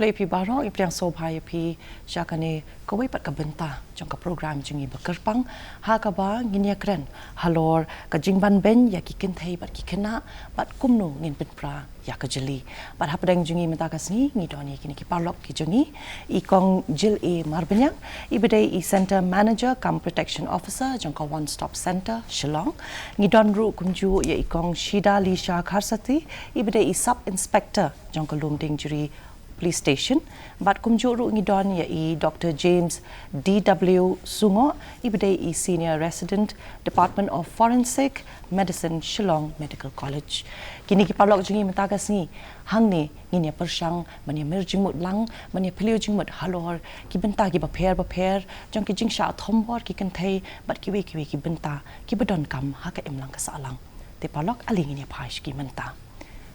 kublai pi barong ipriang sobhaya pi syakane kawai pat ka benta jong ka program jingi bakerpang ha ka ba nginia kren halor ka jingbanbein ya ki kynthei bat ki khynnah bat kumnu ngin pynpra ya ka jylli bat hapadang jingi menta ka sngi ngi doni kini ki parlok ki jingi I kong jylli marbanyang ibedai I center manager kam protection officer jong ka one stop center Shillong ngi don ru kumju ya I kong shida lisha kharsati ibedai I sub inspector jong ka lumding juri police station bat kumjuru ngidon ya I Dr. James DW Sungo ibedai I senior resident Department of Forensic Medicine Shillong Medical College kini ki palok jingi mentagas ni hangni nginya persang mania merjingmut lang mania pelio jingmut halor ki benta ki baper jong ki jingsha thombor ki kynthei bat ki we ki benta ki bedon kam ha ka imlang ka salang te palok ali nginya phaish ki menta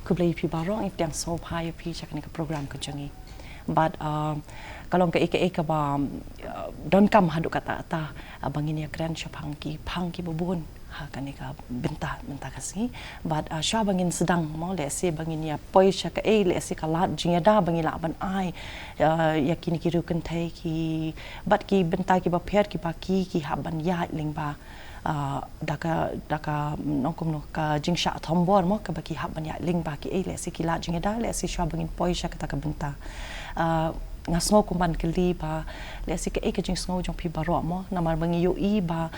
kublai pi barong itiang so phai pi chakni ka program ka jangi but kalong ka ika ba don kam hadu kata ta bangin ya grand shopang ki bubun ha kani ka benta kasi but sha bangin sedang mo le se bangin ya poi sha ka le se ka lat jinga da bangin la ban ai ya kini ki ru kynthei ki but ki benta ki ba pher ki ba ki ha ban ya ling ba daka nongkum no ka jingsha thombor mo ka baki haban ya ling baki le si kila jinga da le si shwabangin poisha ka ka benta ngasno kumban keli ba le si ka jing sngo jong pi baro mo namar bangi yo I ba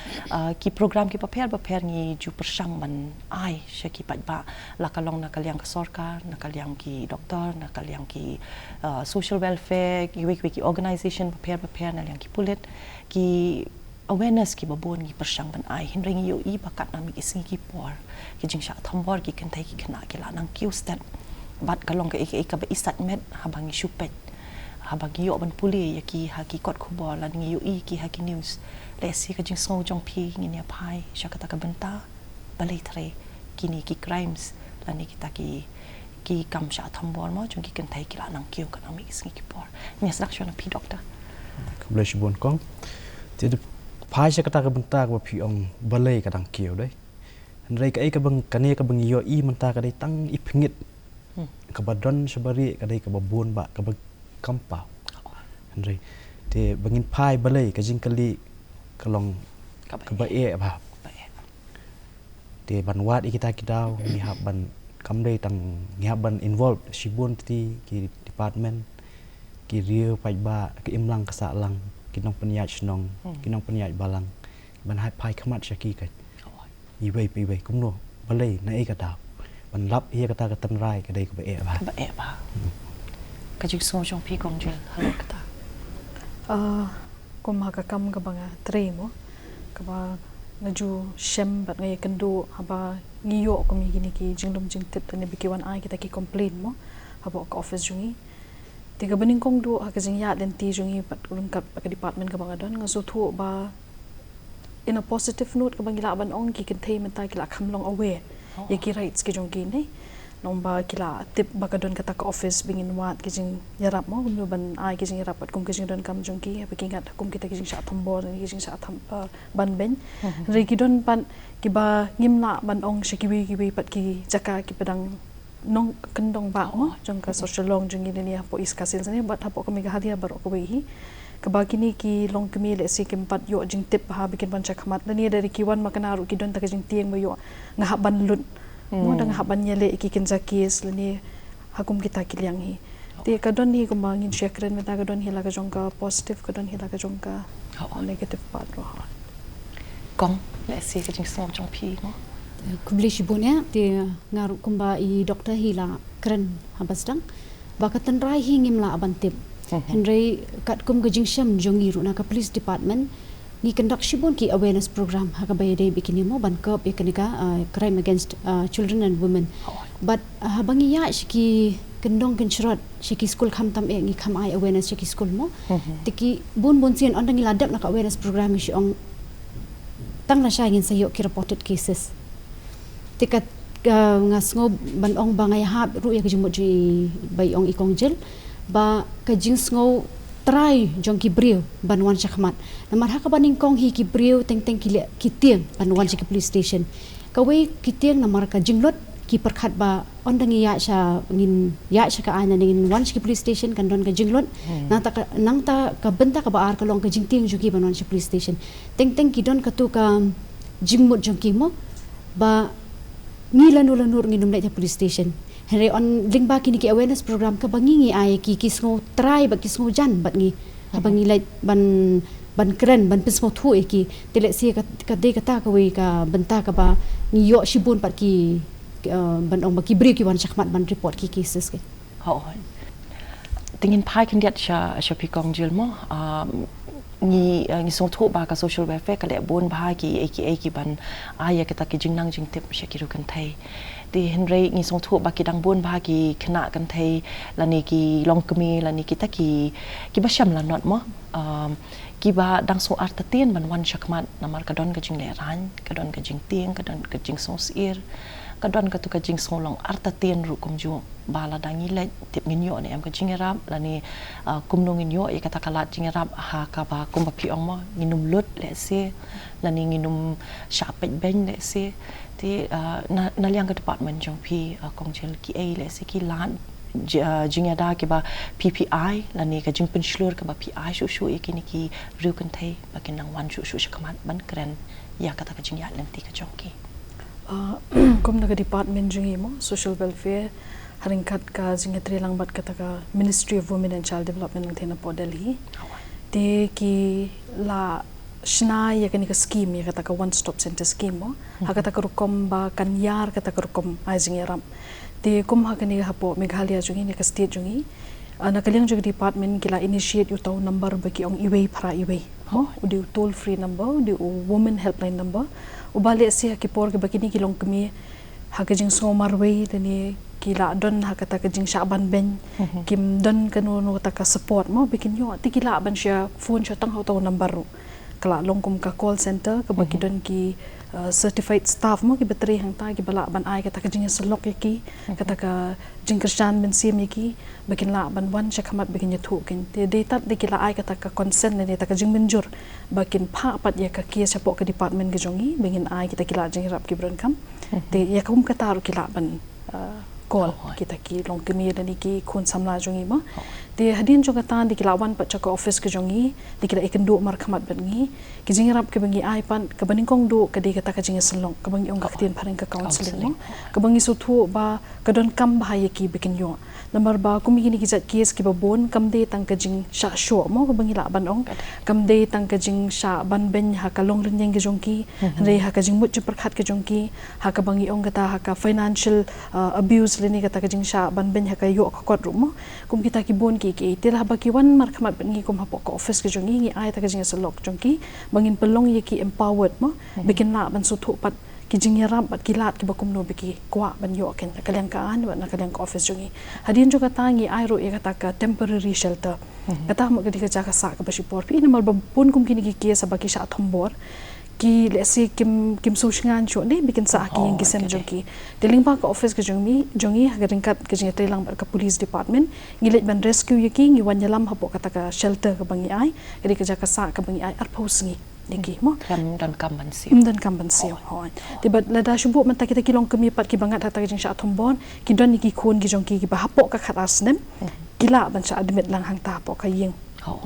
ki program ki paper ngi ju persang man ai shaki pat ba la kalong na kalyang ka sarkar na kalyang ki doktor na kalyang ki social welfare ki organization paper na yang ki pulit ki awareness ki babon ki persang ban ai hinring yo I bakat na mi isngi ki por ki jingsha thombor ki kynthei ki khynnah ki la nang kiu stat bat kalong ka ka ba isat met habangi shupet habangi yo ban puli ya ki ha ki kot khubor la ngi yo I ki ha ki news le si ka jing song jong pi ngi ne phai shakata ka benta balai thre kini ki crimes la ni kita ki kam sha thombor mo jong ki kynthei ki la nang kiu ka na mi isngi ki por ni sak shona pi doctor kublai shibon kong ti phai se kata ka benta ka phi ong balai ka dang kiu dei rei ka ka bang kane ka bang yo I menta ka dei tang I phingit ka badon sabari ka dei ka babon ba ka kampa rei te bangin phai balai ka jingkali kalong ka ba ba te banwat I kita kidau ni hab ban kam dei tang ni hab ban involved shibon ti ki department ki riu pai ba ki imlang ka sa lang kinong penyaj nong kinong penyaj balang ban hai pai khamat shaki ka I wei kumno balai na ka daw ban lap ia kata ka tan rai ka dei ka ba ka jing so jong pi kong jil halo kata ko ma ka kam ka banga tre mo ka ba na ju shem bat ngai kendo haba ngiyo ko mi gini ki jinglum jingtip ne bikiwan ai kita ki complain mo haba ka office jungi tiga bening kong do ha ka jing ya den ti jungi pat ulun ka department ka banga don nga so thu ba in a positive note ka bangila ban ong ki kynthei menta ki la khamlong away ye ki rights ki jong ki nei nomba kila tip bakadon kata ka office bingin wat kijing yarap mo gumno ban ai kijing yarap at kum kijing don kam jongki apikingat kum kita kijing sa thambor kijing sa tham ban ben re kidon pan kiba ngimna ban ong shikiwi pat ki jaka ki pedang nong kendong ba mo jongka social long jongi ni apo iskasil sani bat apo kami ga hadia bar ko wi kaba kini ki long kemi le si kimpat yo jing tip ha bikin ban chakmat ni dari kiwan makanaru kidon ta kijing tieng mo yo ngah ban lut mo dang haban nyele ikikin zakis lani hakum kita kilyang hi te kadon hi kumangin shekren meta kadon hi laga jongka positive kadon hi laga jongka negative part ro kong le si ka jing som jong pi mo kubli shibunya te ngaru kumba I doktor hi la kren habasdang bakatan rai hi ngimla abantip henry kat kum ga jing sham jongi ru na ka police department ni conduct shibon ki awareness program ha ka bayade bikini mo ban kop ekanika crime against children and women but habangi ya shiki kendong kenchrat shiki school kham tam ngi kham ai awareness shiki school mo tiki bun sin ondangi ladap na ka awareness program shi ong tang la sha ngin sayo ki reported cases tikat ngasngo ban ong bangai hab ru ya ki jumot ji bai ong ikong jel ba ka jing sngo try jong ki brio banwan chakmat namar ha ka baning kong hi ki brio teng ki tieng banwan ki police station kawe ki tieng namar ka jinglot ki perkhat ba ondangi ya sha ngin ya sha ka ana ngin wan ki police station kan don ka jinglot nang ta ka benta ka ba ar ka long ka jingting juki ban wan shi police station teng ki don ka tu ka jingmut jongki mo ba ngilan ulan nur nginum lai police station Henry on link ba kini ki awareness program ka bangi ay ki kisngo try ba kisngo jan bat ngi abangi lai ban keren ban pismo thu ki tele si ka de kata ka we ka benta ka ba ni yo shibun pat ki ban ong ba ki break ki wan chakmat ban report ki cases ke tingin pai kan diat sha pi kong jil mo ni song thu ba ka social welfare ka le bon ba ki ban aya kita ki jingnang jing tip sha ki ru kan thai di Henry ni song thu ba ki dang bon ba ki khynnah kan thai lani ki long kemi lani kita ki ba sham la not mo ki ba dang so arta tien ban wan shakmat namar ka don ka jing le ran ka don ka jing tieng ka don ka jing song sir ka don ka tu ka jing song long arta tien ru kum ju bala dangi le tip ngin yo ni am ka jing rap lani kum no ngin yo e kata kala jing rap ha ka ba kum ba pi ong mo nginum lut le se lani nginum sha pet ben le se ti na liang ka department jong pi kong chel ki e le se ki lan jing ada ke ba PPI lani ka jing penslur ka ba PI shu ikini ki ru kan thai ba kin nang wan shu kamat ban kren ya kata ka jing ya lenti ka jong ki kum naga department jungi mo social welfare haringkat ka jinga trelang bat kata ka Ministry of Women and Child Development ng thena po Delhi te ki la shna ya kani ka scheme ya kata ka one stop center scheme mo hakata ka rukom ba kanyar kata ka rukom ai jinga ram te kum hakani ha po Meghalaya jungi ne ka state jungi nakaliang jungi department kila initiate utaw number ba ki ong iway para iway mo udi toll free number udi women helpline number ubali si hakipor ke bakini kilong kami hakajing so marway tani kila don hakata kajing shaban ben kim don kanu ta ka support mo bikin yo ti kila ban sya phone sya tang hautaw number kala longkum ka call center ka baki don ki certified staff mo ki bateri hang ta ki bala ban ai kata kajing salok ki kata ka jing kristan ben sim ki bakin la ban wan sya khamat bikin thu kin te data de kila ai kata ka consent ne ta ka jing benjur bakin pha pat ya ka ki sa po ka department ge jongi bengin ai kita kila jing rap ki bron kam te ya kum ka taru kila ban call kita ki long kemi dan ki khun samla jongi ma te hadin jo kata di kila wan pat ka office ke jongi di kila ikan do mar khamat bangi ki jing rap ke bangi ai pan ka baning kong do ka di kata ka jing salong ka bangi ong ka tin pareng ka counseling mo ka bangi su thu ba ka don kam ba ya ki bikin yo number ba kumi gini ki jat case ki babon kam de tang ka jing sha sho mo ka bangi la ban ong kam de tang ka jing sha ban ben ha ka long ren yang ke jongki re ha ka jing mut ju prakhat ke jongki ha ka bangi ong kata ha ka financial abuse leni kata ka jing sha ban ben ha ka yo ka kot rum kum kita ki bon ki tila ba ki wan mar khamat ban ngi kum hapo ka office ke jongi ngi ai ta ka jing salok jongki bangin pelong ye ki empowered mo bikin la ban su thu pat ki jing yaram pat ki lat ki bakum no biki kwa ban yo ken kaliang ka an na kaliang ka office jongi hadin jo kata ngi ai ro e kata ka temporary shelter kata mo ka jaka sa ka basipor pi na mal babun kum kini ki sa baki sha thombor ki lesi kim susngan chu ne bikin sa ki yang kisem jongi deling pa ka office ke jongi hagaringkat ke jing telang bar ka police department ngilet ban rescue yaki ngi wan yalam hapo kata ka shelter ka bangi ai kedi ka jaka sa ka bangi ai arpos ngi niki mo dan kambansi hoi tiba lada shubu menta kita kilong kemi pat ki bangat hata jing sha thombon ki don niki khon ki jongki ki ba hapo ka khatas nem kila ban sha admit lang hang ta po ka yeng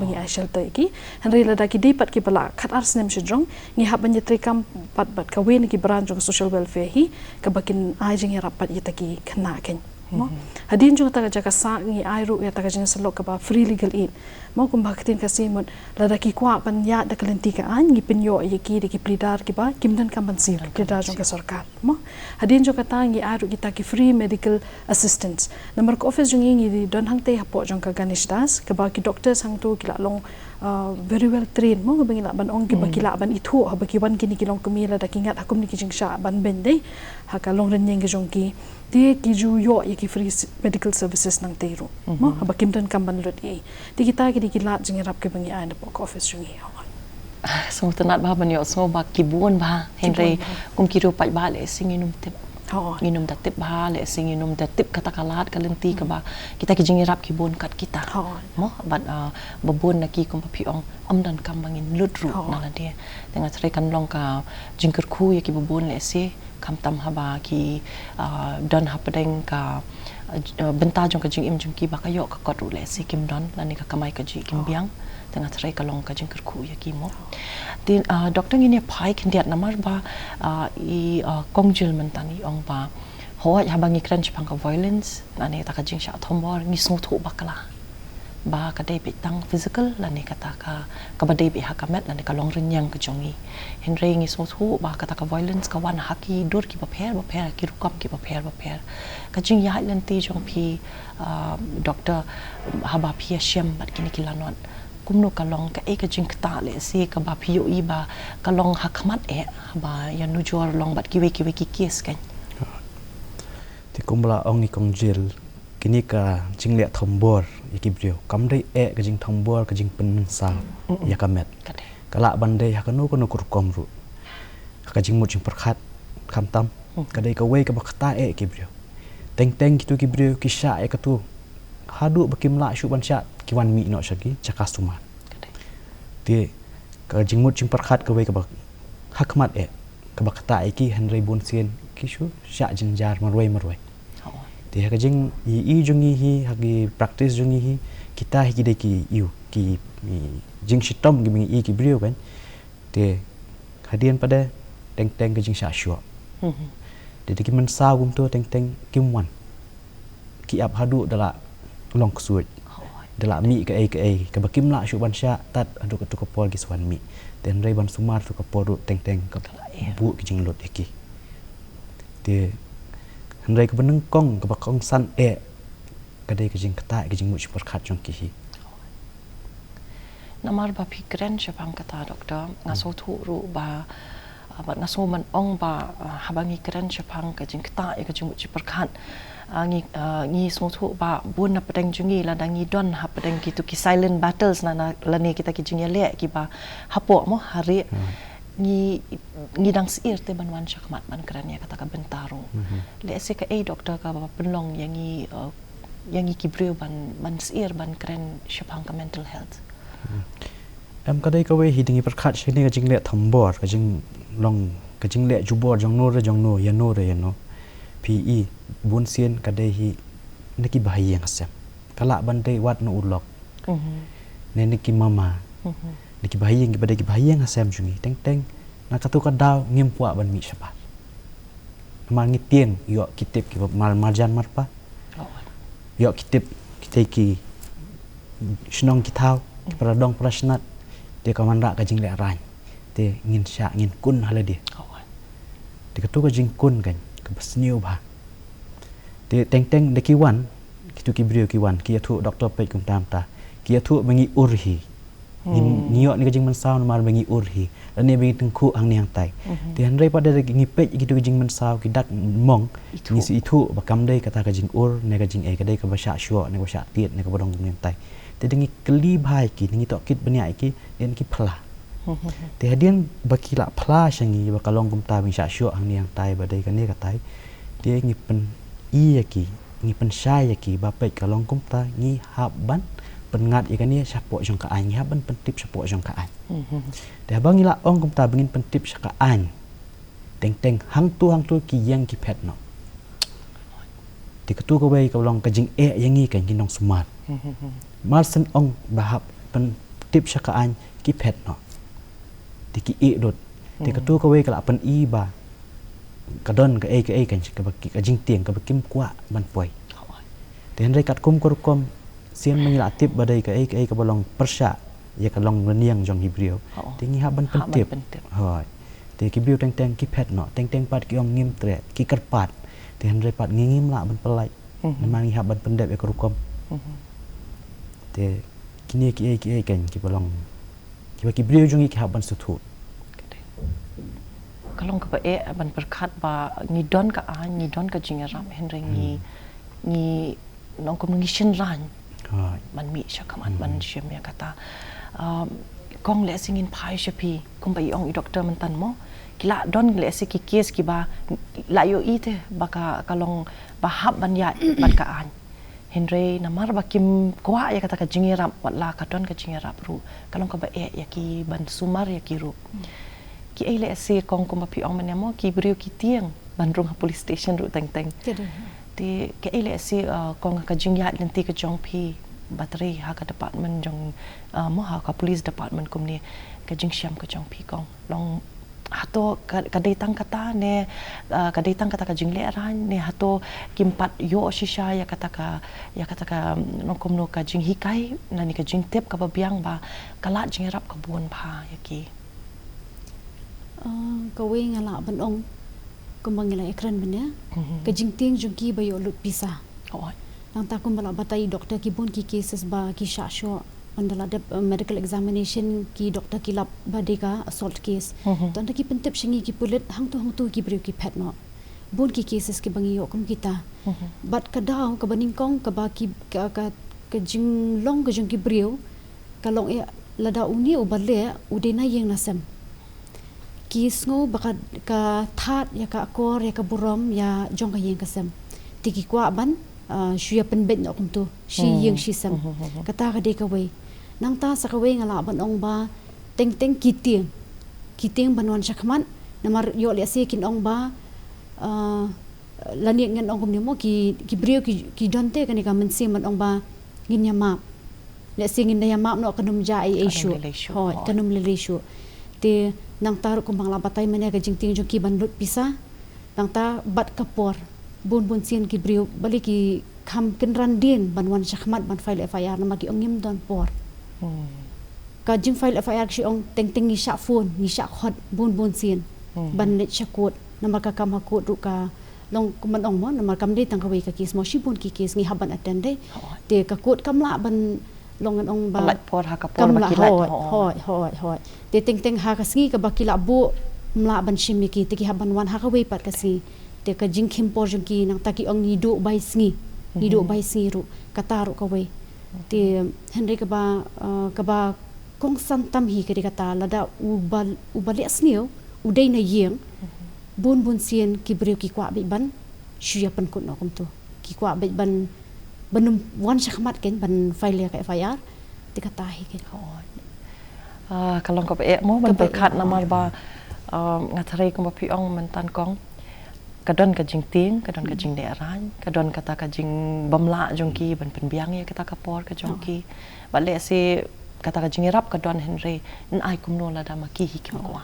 bangi ai shelter ki henry lada ki depat ki bala khatas nem shijong ngi hab ban yetri kam pat ka wen ki branch of social welfare hi ka bakin ai jing rapat yetaki khna ken mo hadin jo ta jaka sa ngi ai ru ya ta jing salok ka ba free legal aid mo kum baktin ka simon lada ki kwa ban ya da kalenti ka an ngi pinyo ye ki de ki plidar ki ba kimdan kam ban sir plidar jo ka sarkar mo hadin jo ka ta ngi ai ru kita ki free medical assistance number ko office jo ngi don hang te hapo jo ka ganish das ka ba ki doctors hang tu ki la long very well trained mo bangila ban ong ki bakila ban ithu ha baki wan kini kilong kumila da kingat akum ni kijing sha ban ben dei ha ka long ren yeng jong ki te ki ju yo ye ki free medical services nang te ru mo ha bakim dan kam ban lut e ti kita ki dikila jing rap ke bangi an po office jong hi so tanat ba ban yo so ba ki buon ba henry kum ki ru pat ba le singinum te nginum datip bah le sing nginum datip kata kalat kalenti ka ba kita ki jingirap ki bon kat kita mo bat babon naki kum piong amdan kambangin ludru nala dia dengan cerai kan long ka jingker ku ya ki babon le se kam tam haba ki don hapadeng ka benta jong ka jing im jong ki ba kayo ka kot ru le se kim don lani ka kamai ka ji kim biang tengah cerai kalong ka jingker ku ya ki mo tin doktor ini pai kendiat namar ba i kongjil mentani ong ba hoa habangi kran chpang ka violence nani ta ka jing sha thombor ni so tho bakala ba ka dei pitang physical lani kata ka ba dei bi hakamet lani ka long renyang ka jongi henry ngi so tho ba kata ka violence ka wan haki dur ki ba pher ki rukam ki ba pher ka jing ya lanti jong pi doktor haba pi shem bat kini kilanon kumno kalong ka ka jing kta le si ka ba pio i ba kalong hakmat ba ya nujor long bat kiwe ki kes kan ti kumbla ong ni kongjil kini ka jing le thombor ikibrio kamdai ka jing thombor ka jing pen sa ya kamet kala bandai hakano kono kurkom ru ka jing mo jing perkhat khamtam kadai ka we ka bakta ikibrio teng kitu kibrio kisha ka tu hadu bakim la shu ban sha kiwan mi no shagi chakas tuman ti ka jingmut jing perkhat ka we ka bak hakmat ka bakta ki henry bonsien kishu sha jinjar marwai ti ka jing i jungi hi hagi practice jungi hi kita hi de ki yu ki jing shitom gi i ki brio kan ti hadian pada teng ka jing sha shu de ki man sa gum to teng kim wan ki ap hadu dala long suit dala mi ka ka bakim la shu ban sha tat adu ka tu ka pol gi swan mi ten rei ban sumar tu ka poru teng ka bu ki jing lot eki te rei ka beneng kong ka bakong san ka dei ka jing kata ki jing mu chi perkhat jong ki hi namar ba pikren chapang kata doktor ngaso thu ru ba bat ngaso man ong ba habangi kren chapang ka jing kata ka jing mu chi perkhat ngi so ba bun na pedeng jungi la dangi don ha pedeng gitu ki silent battles na la ni kita ki jungi le ki ba hapo mo hari ngi dang sir te banwan chakmat man kran ya kata ka bentaro le se ka doktor ka ba penlong yang ki brio ban sir ban kran shapang ka mental health am ka dai ka we hidingi perkhat shini ka jing le thambor ka jing long ka jing le jubor jong no ya no PE bunsien kadai hi niki bahaya ngasem kala bandai wat no ulok ne niki mama niki bahaya ngi badai ki bahaya ngasem jungi teng na katu ka daw ngim puak ban mi sapa mal ngitien yo kitip ki mal marjan marpa yo kitip kitai ki shnong kitau ki paradong prasnat te kamanda ka jing le ran te ngin kun hala dia te katu ka jing kun kan basniu ba te teng de kiwan kitu ki brio kiwan ki athu doktor pe kum tam ta ki athu bangi urhi niyo ni jing man saw mar bangi urhi dan ni bangi tengku ang ni ang tai te handai pada ngi pe kitu jing man saw ki dak mong ni si itu bakam dai kata ka jing ur ne ka jing ka dai ka basha shua ne ka basha tiet ne ka bodong kum tai te dengi keli bhai ki ni to kit bania ki den ki phla te hadian bakila phla shangi bakalong kum ta bi sha shua ang ni ang tai badai ka ne ka tai te ngi pen ki ngi pen syai ki bapai kalong kum ta ngi haban pengat ikan ni siapa jong ka an ngi haban pentip siapa jong ka an te bang ila ong kum ta bengin pentip saka an teng hang tu ki yang ki pet no ti ketu ko bai kalong ka jing yang ngi kan kinong sumat mal sen ong bahap pentip saka an ki pet no ti ki dot ti ketu ko bai kala pen ba kadon ka kan ka jing tieng ka bakim kwa ban poi ten re kat kum sian mengilatip badai ka ka bolong persya ya ka long reniang jong hibrio tingi haban pentip hoi te ki biu teng ki pet no teng pat ki ong ngim tre ki kerpat ten re pat ngim la ban pelai memang haban pendep ya kerukom te kini ki kan ki bolong ki biu jong ki haban sutut kalong ka ban perkhat ba ngidon ka ngidon ka jingaram henry ngi nong communication ran man mi shakaman man shem ya kata kong le singin phai shapi kum bai ong doktor man tan mo kila don le si ki kes ki ba la yo ite baka kalong bahab ban ya ban ka an Henry namar bakim kwa ya kata ka jingirap wala ka don ka jingirap ru kalong ka ba ya ki ban sumar ya ki ru ki ai le si kong ko mapi ong manemo ki brio ki tiang ban rung police station ru teng teng ti ke ai le si kong ka jingya lenti ka jong pi bateri ha ka department jong mo ha ka police department kum ni ka jing syam ka jong pi kong long hato kadetang kata ne kadetang kata ka jingle ran ne hato kimpat yo shisha ya kata ka nokom no ka jing hikai na ni ka jing tep ka babiang ba kala jing rap ka buon pha ya ki ka we ngala ban ong kumbang ngila ekran benya ka jing ting jung ki ba yo lut pisa nang ta kum bala batai doktor ki bun ki cases ba ki sha sho andala de medical examination ki doktor ki lap badika assault case ton ta ki pentep shingi ki pulit hang tu ki brew ki pet no bun ki cases ki bangi yo kum kita but kadau ka baning kong ka ba ki ka jing long ka jing ki brew ka long e lada uni u balle u de na yeng nasam ki sngo baka ka that ya ka akor ya ka burom ya jong ka yeng kasam tiki kwa ban shuya penbet no kum tu shi yeng shi sam kata ka de ka we nang ta sa ka we ngala ban ong ba teng kiting banwan shakman namar yo le se kin ong ba lani ngan ong kum ni mo ki brio ki donte kan ka mensi man ong ba ngin ya map le se ngin ya map no kanum ja ai issue hoi kanum le issue te nang ta ko bangla batai mane ka jing ting jong ki ban lut pisa nang ta bat kapor bun sin ki brio bali ki kham kin ran din banwan shakmat ban file FIR na magi ongim don por ka jing file FIR shi ong teng ni sha phone ni sha khot bun sin ban le chakot na maka kam hakot ru ka long kuman ong mo na makam de tang ka we ka case mo shi bun ki case ngi haban attend te ka kot kam la ban long an ong ba lat por ha ka por ba ki lat hoi te teng ha ka singi ka ba ki la bu mla ban shim ki te ki haban wan ha ka we pat ka si te ka jing khim por jong ki nang taki ong ni do bai sngi ru kata ru ka we te henry ka ba kong san tam hi ka kata lada ubal snio udai na yeng bun sien ki breu ki kwa bi ban shuya pan kun no kum tu ki kwa bi ban banum wan shakmat ken ban file ka FIR te kata hi ken kalong ka e mo ban berkat namar ba ngathari ko pi ong mentan kong kadon ka jing ting kadon ka jing de ran kadon kata ka jing bamla jongki ban penbiang ya kata ka por ka jongki bale se kata ka jing rap kadon henry n ai kum no la da ma ki hi kim kwa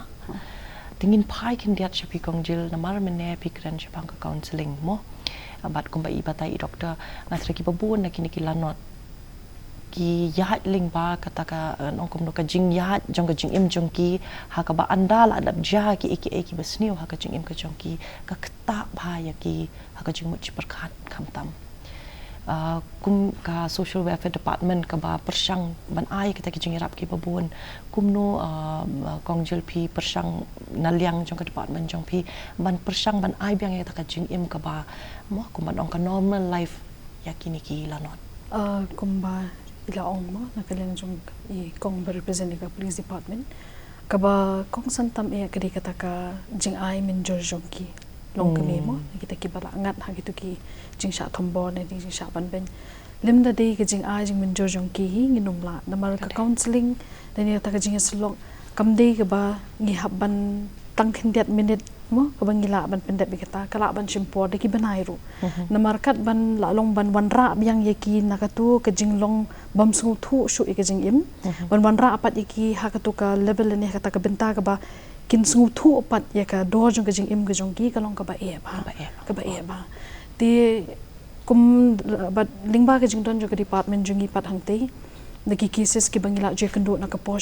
tingin pai kin diat shapi kong jil namar mene pikran shapang ka counseling mo bat kum ba ibatai doktor ngathari ki babun na kini ki lanot ki yahat ling ba kata ka nong kum no ka jing yahat jong ka jing im jong ki ha ka ba andal adap ja ki eki besniu ha ka jing im ka jong ki ka kta ba ya ki ha ka jing mu chi perkhat kham tam kum ka social welfare department ka ba persang ban ai kita ki jing rap ki babun kum no kong jil pi persang naliang jong ka department jong pi ban persang ban ai biang ya ta ka jing im ka ba mo kum ban ong ka normal life ya kini ki lanot kum ba ila ong mo nakalang jong I kong represent ka police department kaba kong santam e kadi kata ka jing ai min jong ki long kami mo kita ki bala ngat ha gitu ki jing sha thombo ne jing sha ban ben limda de ka jing ai jing min jong ki hi nginum la namar ka counseling dani ta ka jing slong kam de ka ba ngi habban tang khindiat minute mo ka bangila ban pendet bikata kala ban chimpor de ki banai ru namar kat ban la long ban wanra biang ye ki nakatu ka jing long bam su thu shu ka jing im ban wanra apat iki hakatu ka level ne kata ka benta ka ba kin su thu apat ya ka do jong ka jing im ka jong ki ka long ka ba e ba ti kum ba lingba ka jing don jo ka department jong I pat hangte nagi cases ki bangila je kendo na kapor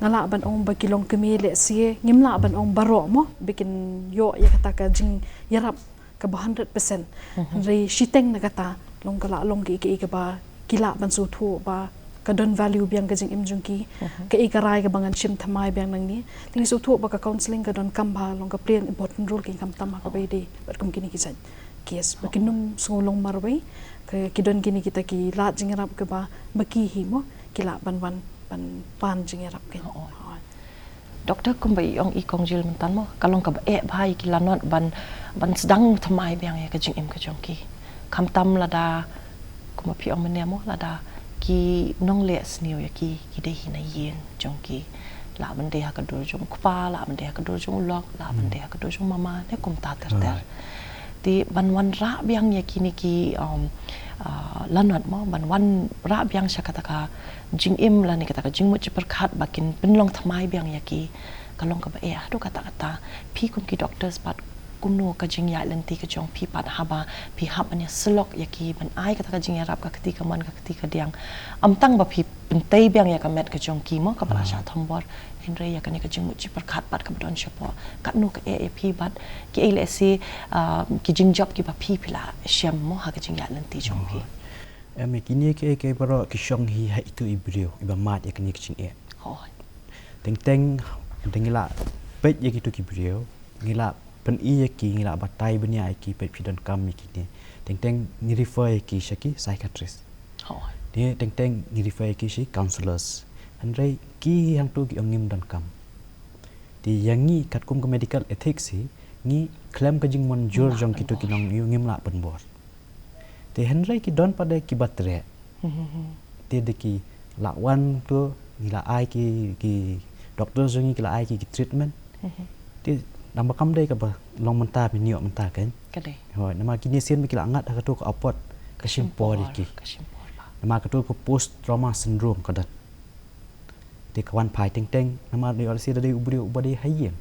ngala ban ong ba kilong kemi le sie ngimla ban ong baro mo bikin yo ya kata ka jing yarap ka 100% re shiteng na kata long kala long ki ka ba kila ban su thu ba ka don value biang ka jing im jung ki ka ikarai ka bangan shim thamai biang nang ni ting su thu ba ka counseling ka don kam ba long ka play important role ki kam tam ka be de bat kum kini ki san case bakinum sungulong marway kidon kini kita ki lat jingarap ke ba baki hi mo kila ban pan jingarap ke doktor kumbai ong ikong jil mentan mo kalong ka bhai ki lanot ban sedang thamai biang ya ka jing im ka jongki kam tam lada kuma pi ong mene mo lada ki nong le sniu ya ki de hina yen jongki la ban de ha ka dur jong kpa la ban de ha ka dur jong lok la ban de ha ka dur jong mama ne kum ta ter ti ban wan ra biang ya ki ni ki lanot mo ban wan ra biang sha kata ka jing im la ni kata ka jing mo chi perkhat bakin penlong thamai biang ya ki kalong ka ba do kata pi kum ki doctors pat kumno ka jing ya lenti ka jong pi pat haba pi hab anya selok ya ki ban ai kata ka jing ya rap ka ketika man ka ketika diang amtang ba pi pentai biang ya ka met ka jong ki mo ka ba sha thombor henry ya ka ni ka jing mo chi perkhat pat ka don shapo ka no ka pi bat ki ele se ki jing job ki ba pi pila sham mo ha ka jing ya lenti jong pi Ame kini ke baro ki shong hi ha itu ibrio iba mat ya kini kicing hoi teng ngila pet ya gitu ki brio ngila pen i ya ki ngila batai benia ki pet pidan kam kini teng ni refer ki shaki psychiatrist hoi dia teng ni refer ki shi counselors andrei ki yang tu ki ongim dan kam di yangi kat kum ke medical ethics si ni claim ka jing mon jur jong kitu ki nong ngim la pen bor te henry ki don pada ki batre te de ki lawan tu ngila ai ki doktor zongi kila ai ki treatment te namba kam dai ka ba long menta mi niok menta kan kade hoi nama kini sen mi kila angat ka tu ka apot ka simpo ki nama ka tu ko post trauma syndrome ka dat te kawan pai teng nama di ol si dari ubri hayem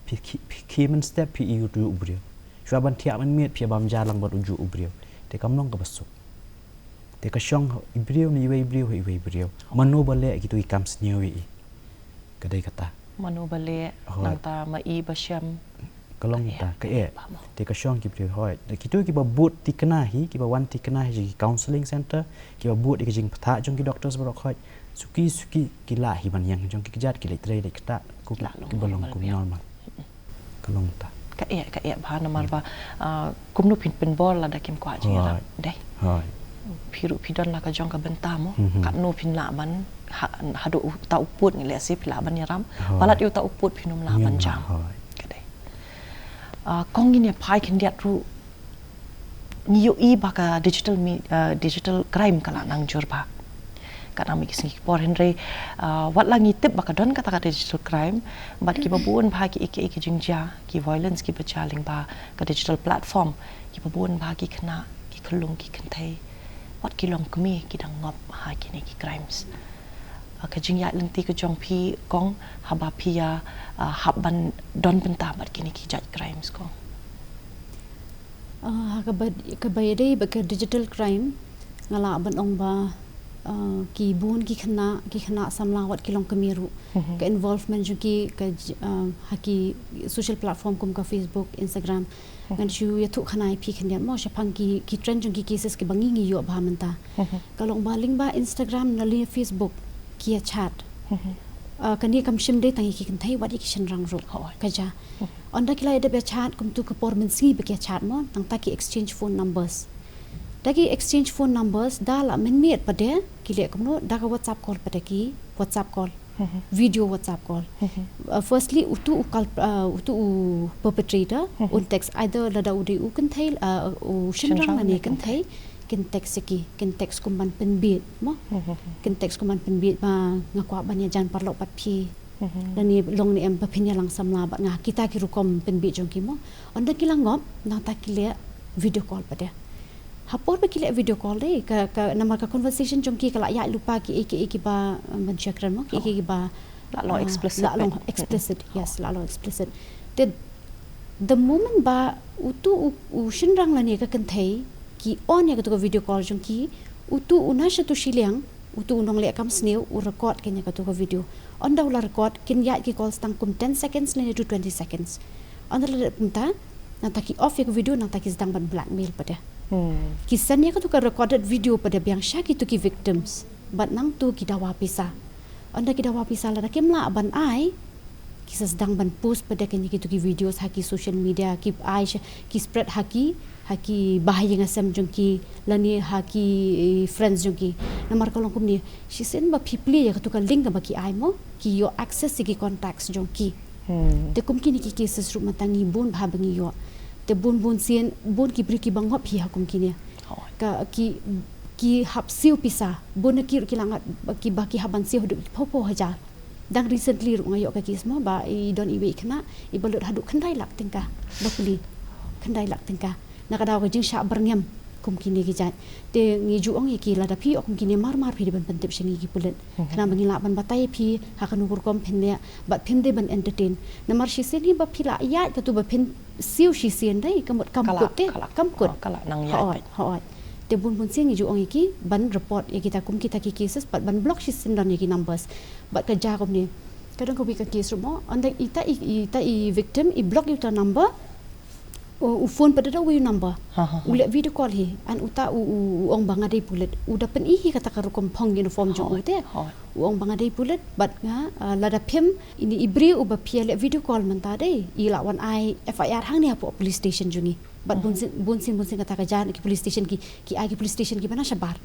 pi men step pi you tu ubri shwaban tiap man miet pi bam jalang bot uju ubri te kamlong ka basuk te ka shong ibrio ni we ibrio mano bale gitu ikam snyewi kadai kata mano bale nanta ma i basham kalong ta ka te ka shong ki brio hoi de kitu ki ba but ti kenahi ki ba wan ti kenahi ji counseling center ki ba but ki jing patha jong ki doctors barok hoi suki ki la hi ban yang jong ki jat ki le tre de kata ku ki balong ku normal kalong ta ka bha namar ba kumnu pin bol la da kim kwa ji ra dai hoi phiru phidon la ka jong ka benta mo ka no pin la ban hadu ta uput ni le si pila ban yaram balat yu ta uput phinum la ban jam ka dai kong ni phai kin dia ru ni yo I ba ka digital crime kala nang jur ba kana mi kisni por henry wat la ngi tip ba ka don kata ka digital crime bat ki babun ba ki iki jingja ki violence ki bachaling ba ka digital platform ki babun ba ki khna ki khulung ki kynthei wat ki long kmi ki dang ngop ha ki ni ki crimes ka jingya lenti ka jong pi kong haba pi ya habban don benta bat ki ni ki judge crimes ko ka bayade ba ka digital crime ngala ban ong ba ki bun ki khana samla wat ki long kamiru ka involvement ju ki ka haki social platform kum ka Facebook Instagram ngan chu ya thu khana pi khanyan mo shapang ki trend ju ki cases ki bangi ngi yo ba manta ka long ba ling ba Instagram na li Facebook ki chat kani kam shim de tangi ki kynthei wat ki shin rang ru ka ja onda ki la de be chat kum tu ka por min si be ki chat mo tang ta ki exchange phone numbers dagi exchange phone numbers dala min miet pade kile kamno daga WhatsApp call pade ki WhatsApp call video WhatsApp call firstly utu perpetrator un text either lada udi u kynthei u shinrang ani kynthei kin text ki kin text kuman penbit mo kin text kuman penbit ba ngakwa banya jan parlo pat phi lani long ni em papinya lang samla ba nga kita ki rukom penbit jong ki mo onda kilang ngop na ta kile video call pade hapor ba kile video call deh ka nama ka conversation jong ki kala ya lupa ki ba menchakran mo ki ba la lo explicit la lo explicit yes la lo explicit the moment ba utu u shinrang lani ka kynthei ki on ya ka video call jong ki utu unasha tu shiliang utu unong le kam sneu u record kenya ka to video on da ula record kin ya ki call stang kum 10 seconds lani to 20 seconds on da punta na taki off ya video na taki sedang ban blackmail pada kisahnya kan tu kan recorded video pada biang syak itu ki victims but nang tu kita dawa pisah anda kita dawa pisah la kem la ban ai kisah sedang ban post pada kini kita ki videos haki social media ki Aisyah ki spread haki bahaya ngasam jongki lani haki friends jongki namar kalong kum ni she said ba people ya katu ka link ba ki ai mo ki yo access ki contacts jongki te kum kini ki cases ru matangi bun bha bangi yo te bun sien bun ki bri ki bangop hi hakum kini ka ki hap siu pisa bun ki langat ki baki haban siu hidup popo hajar dang recently ru ngayo ka kisma ba I don ibe kena I balut haduk kandai lak tingka bakli kandai lak tingka nakadaw ka jing sya berngem kum kini ki jat te ngi juong ki lada pi kum kini mar phi ban pentip shingi ki pulet kana bangila ban batai phi hakan ukur kom phenne bat phim de ban entertain namar shi se ni ba phila ya ka tu ba phin siu shi sien dai kamot kamkut te kamkut kala nang ya ho te bun sing ju ong iki ban report ya kita kum kita ki cases but ban block shi sindan ki numbers but ka ja kom ni kadang ko bi ka case mo andai ita victim I block you ta number u phone pada dah number ulet video call hi an uta u ong bangadai pulet u dapen I kata ka kom phong uniform ju te u ong bangadai pulet but nga lada pim ini ibri u ba pia le video call menta dei I la wan ai FIR hang ni apo police station jungi but bunsin kata ka jan ki police station ki ai ki police station ki bana sabar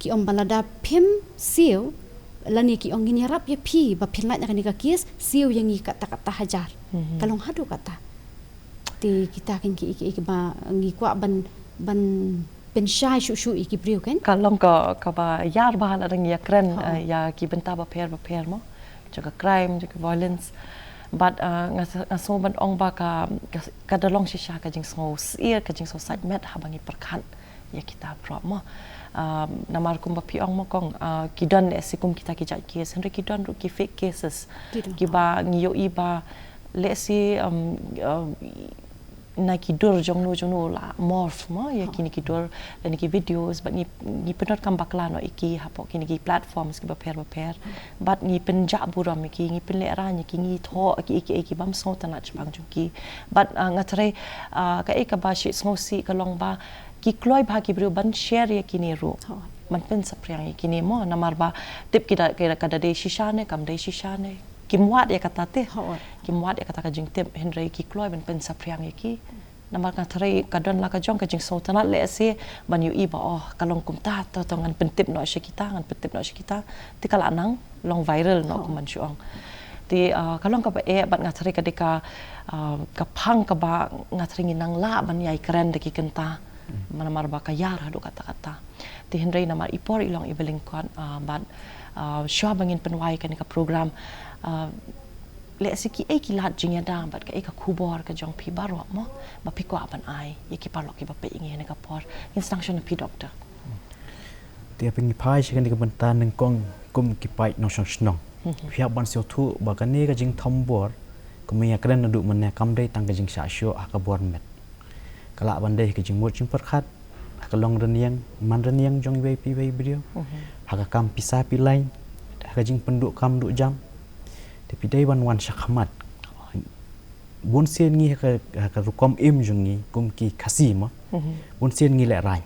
ki om balada pim siu lani ki ong ni rap ya pi ba pinlat nak ni ka kes siu yang I kata hajar kalong hadu kata ti kita kan ki ba ngi kwa ban pen shai shu ki brio kan kalong ka ba yar ba la rang ya kren ya ki benta ba per mo jaga crime jaga violence but ngaso ban ong ba ka dalong shisha ka jing so ear ka jing so side met ha bangi perkhan ya kita pro mo namar kum ba pi ong mo kong ki don esikum kita ki jai case henry ki don ru ki fake cases ki ba ngi yo I ba let's see na ki dur jong no la morph mo ya kini ki dur dan ki videos but ni penot kam bakla no iki hapo kini ki platforms ki ba per but ni penja buram ki ni penle ra ni ki ni tho ki bam so tanach bang ju ki but ngatre ka ka ba shi so si ka long ba ki kloi ba ki bru ban share ya kini ru man pen sapriang kini mo namar ba tip kita kada de shisha ne kam de shisha ne kimwat ya kata te kimwat ya kata ka jing tip henry ki kloi ben pen sapriang ki namar ka thrai ka don la ka jong ka jing so tanat le se ban yu I ba kalong kum ta to ngan pen tip no she kita ngan pen tip no she kita ti kala nang long viral no kum man chuang ti kalong ka ba bat nga thrai ka de ka phang ka ba nga thrai nang la ban yai kren de ki kenta manamar ba ka yar hadu kata ti henry namar ipor ilong ibeling kon bat sya bangin penwai ka ni ka program le siki ki lat jingya dam bat ka ka khubor ka jong phi baro mo ba phi kwa ban ai ye ki parlok ki ba pe ngi ne ka por instruction pi doctor dia pengi pai kan di kebentan neng kong kum ki pai no shong snong pihak ban sio thu ba kan ni ka jing thombor kumya kren ndu men kam dei tang ka jing sha syo ka bor met kala ban dei ka jing mot jing perkhat ka long reniang man reniang jong wei pi wei brio ha ka kam pisa pi lain ka jing penduk kam duk jam tapi dai wan syakhamat bun sien ngi ka rukom im jungi kum ki khasima bun sien ngi le rai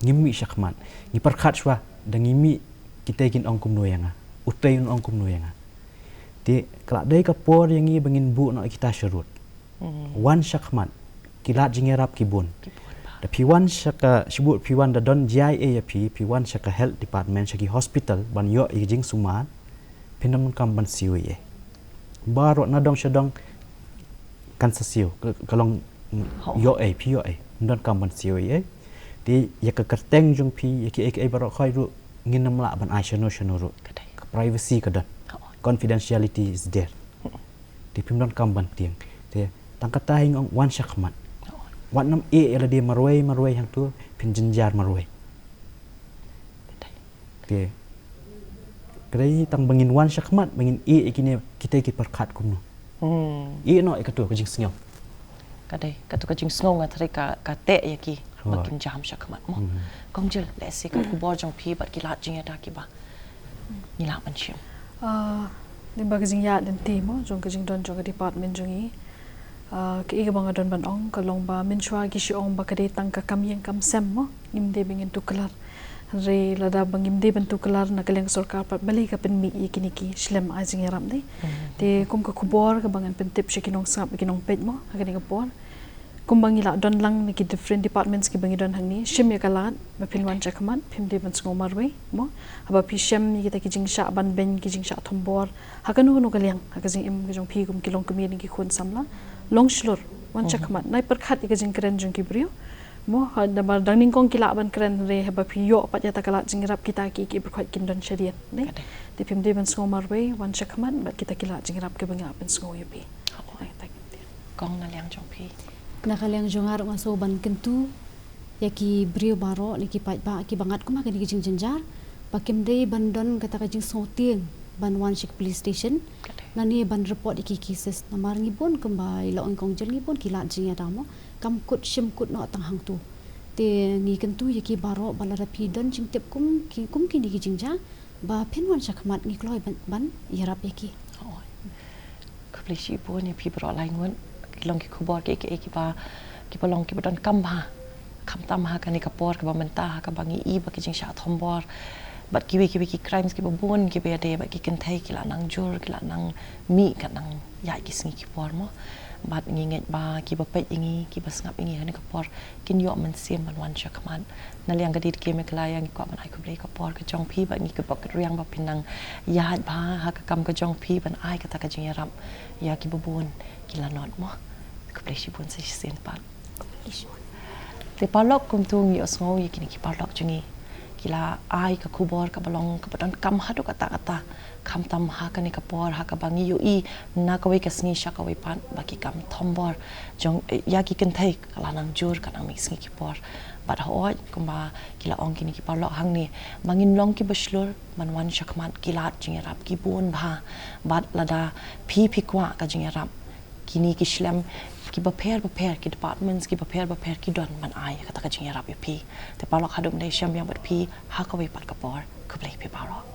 ngimi syakhamat ngi perkhat swa dang ngimi kita kin ong kum noyanga utay ong kum noyanga ti kala dai ka por yang ngi bangin bu no kita syurut wan syakhamat kilat jingerap kibun tapi wan syaka sebut pi1 da don JIA ya pi1 syaka health department syaki hospital ban yo jing sumat pinam kam ban siwi baro na dong syadong kan sasiu kalong yo pi yo don kam ban siwi di ya ka kerteng jung pi ya ki baro khoi ru nginam la ban aishano ru privacy ka don confidentiality is there di pim don kam ban tiang te tangkata hing wan syakmat wan nam ela dia marwai hang tu pinjenjar marwai te krai tang bangin wan syakmat bangin ikini kita ki perkhat kumno no ikatu ka jing sngaw kadai katu ka jing sngaw ngathari ka te yaki makin jam syakmat mo kongjel le se ka ku bor jong phi bat ki la jing ya da ki ba ni la ban chim ni ba jing ya den ti mo jong ka jing don jong department jongi ke iga bang don ban ong ka long ba min chwa gi shi ong ba ka de tang ka kam yang kam sem mo nim de bingin tu klar Re lada bangim de bantu kelar na kaleng sorkar pat bali ka pen mi kini ki shlem azing yaram de te kum ka kubor ka bangan pen tip shekinong sap kinong pet mo akani ka por kum bangi la don lang ni ki different departments ki bangi don hangni shim ya kalat ba pin wan chakman pim de ban sngo marwe mo aba pi shem ni kita ki jing sha ban ben ki jing sha thombor hakanu no kaleng hakajing im ki jong pi kum kilong kumi ni ki khun samla long shlur wan chakman nai perkhat ki jing kren jong ki brio mo da bar dangning kong kila ban kren re haba pi yo pat ya takala jingrap kita ki berkhot kin don shariat ne de pim de ban sngo marwe wan chakman bat kita kila jingrap ke bangi ban sngo yo pi kong na liang jong pi Kena kaliang jongar maso ban kentu yaki brio baro niki pat ba ki bangat kuma kini jing jenjar pakim dei bandon kata ka jing soting ban wan shik police station nani ban report iki cases namar ngibon kembai lo ongkong jel ngibon kila jing ya damo kam kut shim kut no tang hang tu te ngi kentu yaki baro balara pi don jing tep kum kini jing ja ba pen wan shakmat ngi kloi ban yarap yaki Kaplishi bo ni pi bro lai ngun long ki kubor ki ba ki long ki don kam ha kam tam ha kan ni kapor ka ba mentah ka bangi I ba ki jing sha thombor bat ki ki crimes ki ba bon ki be de ba ki kynthei ki la nang jur ki la nang mi ka nang ya ki sngi ki por mo bat ngi nget ba ki ba pe ingi ki ba snap ingi ni kapor kin yo man sim ban wan sha kaman na liang ga dit ki me kla yang ko ban ai ku bre kapor ka jong pi ba ngi ka bak riang ba pinang ya ba ha ka kam ka jong pi ban ai ka ta ka jing ram ya ki ba bon ki la not mo Kaplishi pun saya sen pak. Te palok kum tu ngi osngau ye kini ki palok jungi. Kila ai ka kubor ka balong ka badan kam hadu kata kam tam ha ka ni ka por ha ka bangi yu I na ka we ka sngi sha ka we pan baki kam thombor jong ya ki kynthei kala nang jur ka nang mi sngi ki por bat ho kum ba kila ong kini ki palok hang ni mangin long ki baslur man wan shakman kila jingi rap ki bun ba bat lada pi kwa ka jingi rap kini ki shlem ki prepare ki departments ki prepare ki don man ai kata ka jinga rap pi te palok hadum dei syam yang bat pi ha ka we pat ka por ku play pi palok